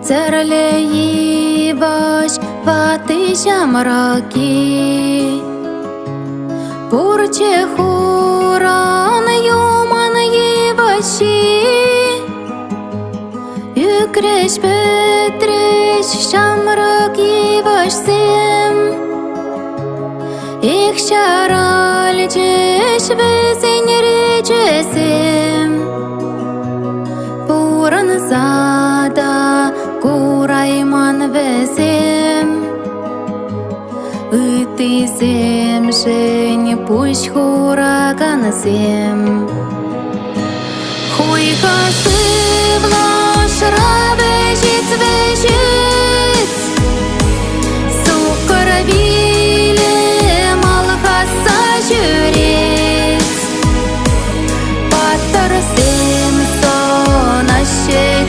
Церлееваш ватышам раки Пурче хуран юман еваши Юкреш петреш шамрак евашсем Их шаральчеш весень речесем Пуран зада курайман весем Ытысем жень пусть хураган сем Хуй хасы